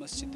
مسجد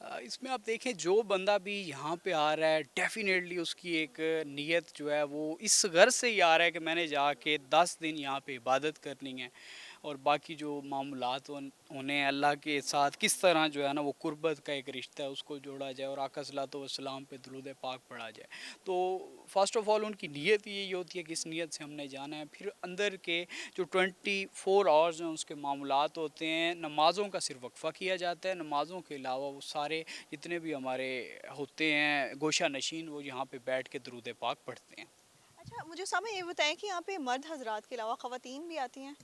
اس میں آپ دیکھیں جو بندہ بھی یہاں پہ آ رہا ہے ڈیفینیٹلی اس کی ایک نیت جو ہے وہ اس غرض سے ہی آ رہا ہے کہ میں نے جا کے 10 دن یہاں پہ عبادت کرنی ہے، اور باقی جو معاملات انہیں اللہ کے ساتھ کس طرح جو ہے نا وہ قربت کا ایک رشتہ ہے اس کو جوڑا جائے، اور آقا صلی اللہ علیہ وسلم پہ درود پاک پڑھا جائے۔ تو فرسٹ آف آل ان کی نیت یہی ہوتی ہے کہ اس نیت سے ہم نے جانا ہے، پھر اندر کے جو 24 آورز ہیں اس کے معاملات ہوتے ہیں، نمازوں کا صرف وقفہ کیا جاتا ہے، نمازوں کے علاوہ وہ سارے جتنے بھی ہمارے ہوتے ہیں گوشہ نشین وہ یہاں پہ بیٹھ کے درود پاک پڑھتے ہیں۔ اچھا مجھے سامنے یہ بتائیں کہ یہاں پہ مرد حضرات کے علاوہ خواتین بھی آتی ہیں؟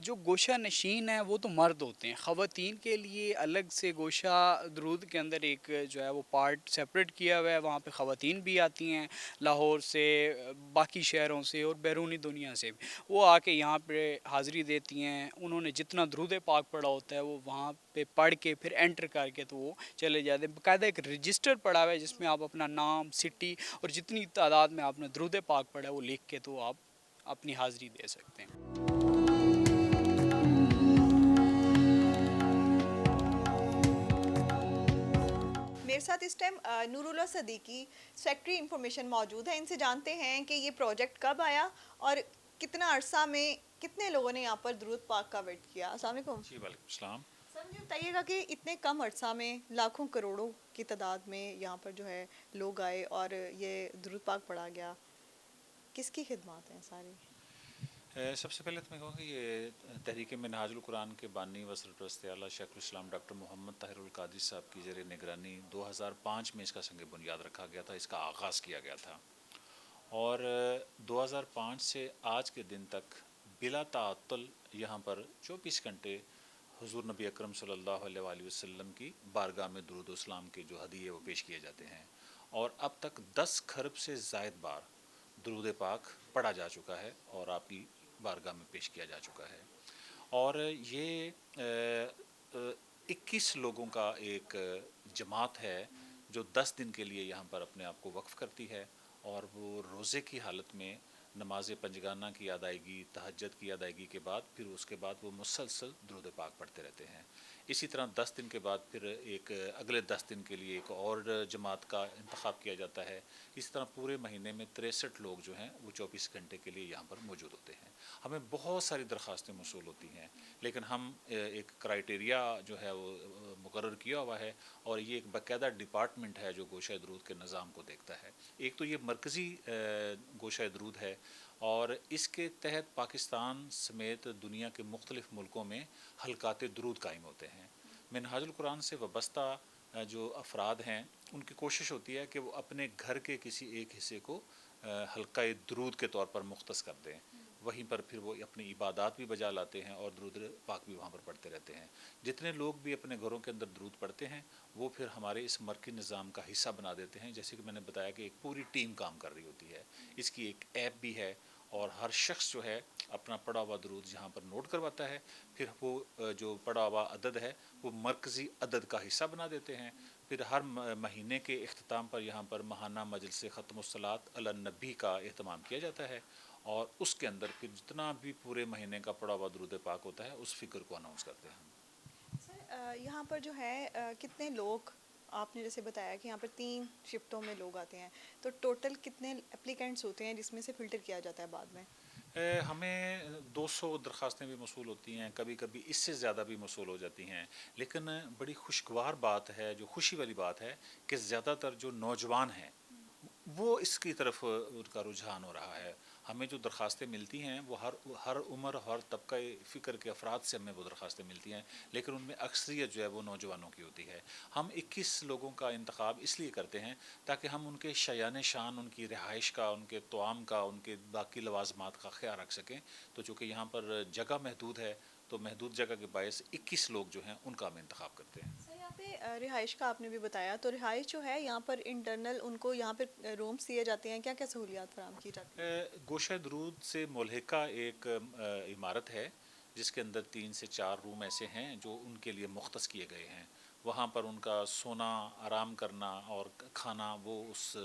جو گوشہ نشین ہیں وہ تو مرد ہوتے ہیں، خواتین کے لیے الگ سے گوشہ درود کے اندر ایک جو ہے وہ پارٹ سیپریٹ کیا ہوا ہے، وہاں پہ خواتین بھی آتی ہیں لاہور سے، باقی شہروں سے اور بیرونی دنیا سے بھی، وہ آ کے یہاں پہ حاضری دیتی ہیں، انہوں نے جتنا درود پاک پڑھا ہوتا ہے وہ وہاں پہ پڑھ کے پھر انٹر کر کے تو وہ چلے جاتے ہیں۔ باقاعدہ ایک رجسٹر پڑا ہوا ہے جس میں آپ اپنا نام، سٹی اور جتنی تعداد میں آپ نے درود پاک پڑھا ہے وہ لکھ کے تو آپ اپنی حاضری دے سکتے ہیں۔ میرے ساتھ اس ٹائم نور اللہ صدیقی سیکٹری انفارمیشن موجود ہے، ان سے جانتے ہیں کہ یہ پروجیکٹ کب آیا اور کتنا عرصہ میں کتنے لوگوں نے یہاں پر درود پاک کا ویٹ کیا۔ السلام علیکم جی وعلیکم السلام۔ سر، مجھے بتائیے گا کہ اتنے کم عرصہ میں لاکھوں کروڑوں کی تعداد میں یہاں پر جو ہے لوگ آئے اور یہ درود پاک پڑھا گیا، کس کی خدمات ہیں ساری؟ سب سے پہلے تو میں کہوں کہ یہ تحریک منہاج القرآن کے بانی و سرپرست اعلیٰ شیخ الاسلام ڈاکٹر محمد طاہر القادری صاحب کی زیر نگرانی 2005 میں اس کا سنگ بنیاد رکھا گیا تھا، اس کا آغاز کیا گیا تھا، اور 2005 سے آج کے دن تک بلا تعطل یہاں پر 24 گھنٹے حضور نبی اکرم صلی اللہ علیہ وآلہ وسلم کی بارگاہ میں درود و اسلام کے جو ہدیے وہ پیش کیے جاتے ہیں، اور اب تک 10 کھرب سے زائد بار درود پاک پڑھا جا چکا ہے اور آپ کی بارگاہ میں پیش کیا جا چکا ہے، اور یہ 21 لوگوں کا ایک جماعت ہے جو 10 دن کے لیے یہاں پر اپنے آپ کو وقف کرتی ہے، اور وہ روزے کی حالت میں نماز پنجگانہ کی ادائیگی، تہجد کی ادائیگی کے بعد پھر اس کے بعد وہ مسلسل درود پاک پڑھتے رہتے ہیں۔ اسی طرح 10 دن کے بعد پھر ایک اگلے 10 دن کے لیے ایک اور جماعت کا انتخاب کیا جاتا ہے۔ اس طرح پورے مہینے میں 63 لوگ جو ہیں وہ 24 گھنٹے کے لیے یہاں پر موجود ہوتے ہیں۔ ہمیں بہت ساری درخواستیں موصول ہوتی ہیں، لیکن ہم ایک کرائٹیریا جو ہے وہ مقرر کیا ہوا ہے، اور یہ ایک باقاعدہ ڈپارٹمنٹ ہے جو گوشہ درود کے نظام کو دیکھتا ہے۔ ایک تو یہ مرکزی گوشہ درود ہے، اور اس کے تحت پاکستان سمیت دنیا کے مختلف ملکوں میں حلقات درود قائم ہوتے ہیں۔ منہاج القرآن سے وابستہ جو افراد ہیں ان کی کوشش ہوتی ہے کہ وہ اپنے گھر کے کسی ایک حصے کو حلقہ درود کے طور پر مختص کر دیں، وہیں پر پھر وہ اپنی عبادات بھی بجا لاتے ہیں اور درود پاک بھی وہاں پر پڑھتے رہتے ہیں۔ جتنے لوگ بھی اپنے گھروں کے اندر درود پڑھتے ہیں وہ پھر ہمارے اس مرکزی نظام کا حصہ بنا دیتے ہیں، جیسے کہ میں نے بتایا کہ ایک پوری ٹیم کام کر رہی ہوتی ہے، اس کی ایک ایپ بھی ہے، اور ہر شخص جو ہے اپنا پڑھا ہوا درود یہاں پر نوٹ کرواتا ہے، پھر وہ جو پڑھا ہوا عدد ہے وہ مرکزی عدد کا حصہ بنا دیتے ہیں۔ پھر ہر مہینے کے اختتام پر یہاں پر ماہانہ مجلس ختم الصلاۃ علی النبی کا اہتمام کیا جاتا ہے، اور اس کے اندر پھر جتنا بھی پورے مہینے کا پڑھا ہوا درود پاک ہوتا ہے اس فکر کو اناؤنس کرتے ہیں۔ سر یہاں پر جو ہے کتنے لوگ، آپ نے جیسے بتایا کہ یہاں پر 3 شفٹوں میں لوگ آتے ہیں، تو ٹوٹل کتنے اپلیکینٹس ہوتے ہیں جس میں سے فلٹر کیا جاتا ہے بعد میں؟ ہمیں 200 درخواستیں بھی موصول ہوتی ہیں، کبھی کبھی اس سے زیادہ بھی موصول ہو جاتی ہیں، لیکن بڑی خوشگوار بات ہے، جو خوشی والی بات ہے کہ زیادہ تر جو نوجوان ہیں وہ اس کی طرف ان کا رجحان ہو رہا ہے۔ ہمیں جو درخواستیں ملتی ہیں وہ ہر عمر، ہر طبقہ فکر کے افراد سے ہمیں وہ درخواستیں ملتی ہیں، لیکن ان میں اکثریت جو ہے وہ نوجوانوں کی ہوتی ہے۔ ہم 21 لوگوں کا انتخاب اس لیے کرتے ہیں تاکہ ہم ان کے شایان شان، ان کی رہائش کا، ان کے طعام کا، ان کے باقی لوازمات کا خیال رکھ سکیں، تو چونکہ یہاں پر جگہ محدود ہے تو محدود جگہ کے باعث 21 لوگ جو ہیں ان کا ہم انتخاب کرتے ہیں۔ سر یہاں پہ رہائش کا آپ نے بھی بتایا، تو رہائش جو ہے یہاں پر انٹرنل ان کو یہاں پہ رومس دیے جاتے ہیں، کیا کیا سہولیات فراہم کی جاتی ہیں؟ گوشہ درود سے ملحقہ ایک عمارت ہے جس کے اندر 3 سے 4 روم ایسے ہیں جو ان کے لیے مختص کیے گئے ہیں، وہاں پر ان کا سونا، آرام کرنا اور کھانا وہ اس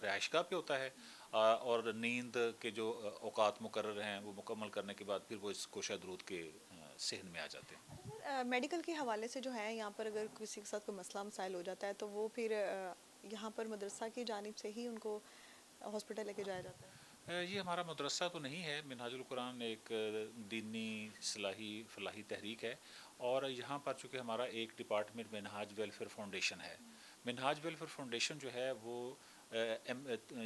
رہائش گاہ پہ ہوتا ہے، اور نیند کے جو اوقات مقرر ہیں وہ مکمل کرنے کے بعد پھر وہ اس گوشہ درود کے صحن میں آ جاتے ہیں۔ میڈیکل کے حوالے سے جو ہے یہاں پر اگر کسی کے ساتھ کوئی مسئلہ مسائل ہو جاتا ہے تو وہ پھر یہاں پر مدرسہ کی جانب سے ہی ان کو ہاسپٹل لے کے جایا جاتا ہے؟ یہ ہمارا مدرسہ تو نہیں ہے، منہاج القرآن ایک دینی اصلاحی فلاحی تحریک ہے، اور یہاں پر چونکہ ہمارا ایک ڈپارٹمنٹ منہاج ویلفیئر فاؤنڈیشن ہے. منہاج ویلفیئر فاؤنڈیشن جو ہے وہ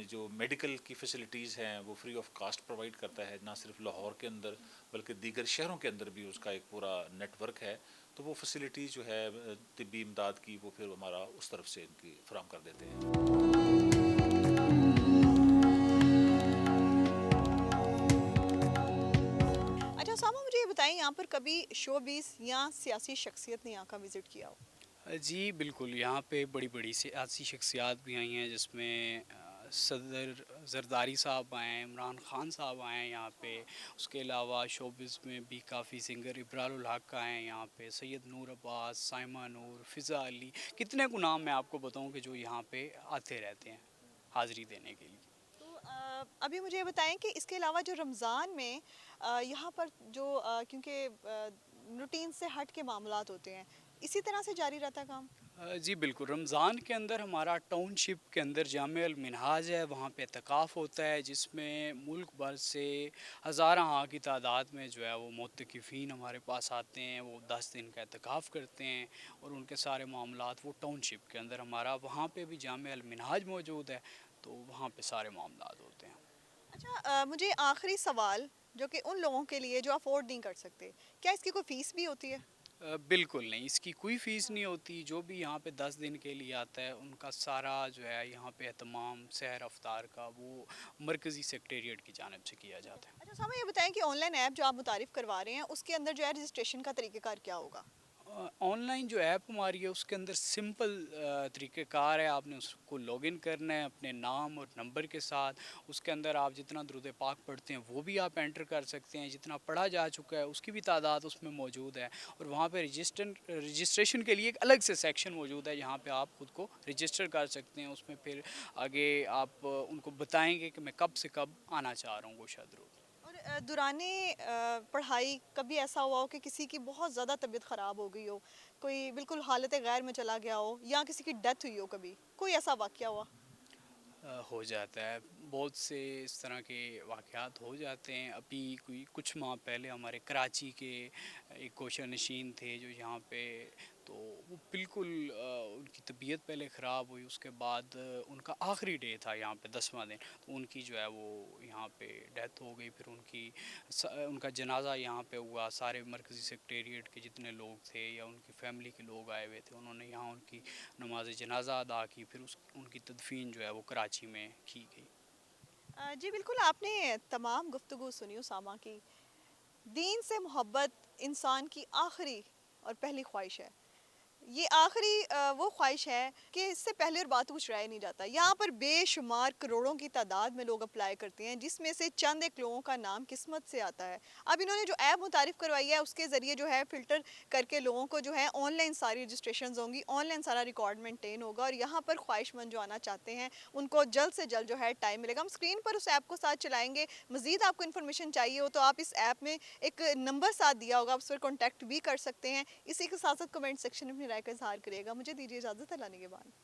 جو میڈیکل کی فیسلٹیز ہیں وہ فری آف کاسٹ پرووائڈ کرتا ہے، نہ صرف لاہور کے اندر بلکہ دیگر شہروں کے اندر بھی اس کا ایک پورا نیٹ ورک ہے. تو وہ فیسلٹیز جو ہے طبی امداد کی وہ پھر ہمارا اس طرف سے ان کی فراہم کر دیتے ہیں. اچھا اسامہ، مجھے یہ بتائیں یہاں پر کبھی شوبیز یا سیاسی شخصیت نے یہاں کا وزٹ کیا ہو؟ جی بالکل، یہاں پہ بڑی بڑی سیاسی شخصیات بھی آئی ہیں، جس میں صدر زرداری صاحب آئے ہیں، عمران خان صاحب آئے ہیں یہاں پہ. اس کے علاوہ شوبز میں بھی کافی سنگر ابرار الحق آئے ہیں یہاں پہ، سید نور عباس، سائمہ نور، فضا علی، کتنے کو نام میں آپ کو بتاؤں کہ جو یہاں پہ آتے رہتے ہیں حاضری دینے کے لیے. تو ابھی مجھے یہ بتائیں کہ اس کے علاوہ جو رمضان میں یہاں پر جو کیونکہ روٹین سے ہٹ کے معاملات ہوتے ہیں، اسی طرح سے جاری رہتا ہے کام؟ جی بالکل، رمضان کے اندر ہمارا ٹاؤن شپ کے اندر جامع المنہاج ہے، وہاں پہ اعتکاف ہوتا ہے، جس میں ملک بھر سے ہزارہ کی تعداد میں جو ہے وہ معتکفین ہمارے پاس آتے ہیں. وہ 10 دن کا اعتکاف کرتے ہیں اور ان کے سارے معاملات وہ ٹاؤن شپ کے اندر ہمارا وہاں پہ بھی جامع المنہاج موجود ہے، تو وہاں پہ سارے معاملات ہوتے ہیں. اچھا مجھے آخری سوال، جو کہ ان لوگوں کے لیے جو افورڈ نہیں کر سکتے، کیا اس کی کوئی فیس بھی ہوتی ہے؟ بالکل نہیں، اس کی کوئی فیس نہیں ہوتی. جو بھی یہاں پہ 10 دن کے لیے آتا ہے ان کا سارا جو ہے یہاں پہ اہتمام سحر افطار کا وہ مرکزی سیکریٹریٹ کی جانب سے کیا جاتا ہے. اچھا سامع، یہ بتائیں کہ آن لائن ایپ جو آپ متعارف کروا رہے ہیں اس کے اندر جو ہے رجسٹریشن کا طریقہ کار کیا ہوگا؟ آن لائن جو ایپ ہماری ہے اس کے اندر سمپل طریقہ کار ہے. آپ نے اس کو لاگ ان کرنا ہے اپنے نام اور نمبر کے ساتھ. اس کے اندر آپ جتنا درود پاک پڑھتے ہیں وہ بھی آپ انٹر کر سکتے ہیں، جتنا پڑھا جا چکا ہے اس کی بھی تعداد اس میں موجود ہے. اور وہاں پہ رجسٹریشن کے لیے ایک الگ سے سیکشن موجود ہے جہاں پہ آپ خود کو رجسٹر کر سکتے ہیں. اس میں پھر آگے آپ ان کو بتائیں گے کہ میں کب سے کب آنا چاہ رہا ہوں گوشہ درود. اور دوران پڑھائی کبھی ایسا ہوا ہو کہ کسی کی بہت زیادہ طبیعت خراب ہو گئی ہو، کوئی بالکل حالت غیر میں چلا گیا ہو، یا کسی کی ڈیتھ ہوئی ہو، کبھی کوئی ایسا واقعہ ہوا؟ ہو جاتا ہے، بہت سے اس طرح کے واقعات ہو جاتے ہیں. ابھی کچھ ماہ پہلے ہمارے کراچی کے ایک گوشہ نشین تھے جو یہاں پہ، تو وہ بالکل ان کی طبیعت پہلے خراب ہوئی، اس کے بعد ان کا آخری ڈے تھا یہاں پہ 10واں دن، تو ان کی جو ہے وہ یہاں پہ ڈیتھ ہو گئی. پھر ان کا جنازہ یہاں پہ ہوا. سارے مرکزی سیکریٹریٹ کے جتنے لوگ تھے یا ان کی فیملی کے لوگ آئے ہوئے تھے، انہوں نے یہاں ان کی نماز جنازہ ادا کی. پھر ان کی تدفین جو ہے وہ کراچی میں کی گئی. جی بالکل، آپ نے تمام گفتگو سنی اسامہ کی. دین سے محبت انسان کی آخری اور پہلی خواہش ہے. یہ آخری وہ خواہش ہے کہ اس سے پہلے اور بات کچھ رہ نہیں جاتا. یہاں پر بے شمار کروڑوں کی تعداد میں لوگ اپلائی کرتے ہیں، جس میں سے چند ایک لوگوں کا نام قسمت سے آتا ہے. اب انہوں نے جو ایپ متعارف کروائی ہے اس کے ذریعے جو ہے فلٹر کر کے لوگوں کو جو ہے آن لائن ساری رجسٹریشنز ہوں گی، آن لائن سارا ریکارڈ مینٹین ہوگا، اور یہاں پر خواہش مند جو آنا چاہتے ہیں ان کو جلد سے جلد جو ہے ٹائم ملے گا. ہم اسکرین پر اس ایپ کو ساتھ چلائیں گے. مزید آپ کو انفارمیشن چاہیے ہو تو آپ اس ایپ میں ایک نمبر ساتھ دیا ہوگا، آپ اس پر کانٹیکٹ بھی کر سکتے ہیں. اسی کے ساتھ ساتھ کمنٹ سیکشن میں اپنی رائے کا اظہار کرے گا. مجھے دیجیے اجازت، اللہ نگہبان.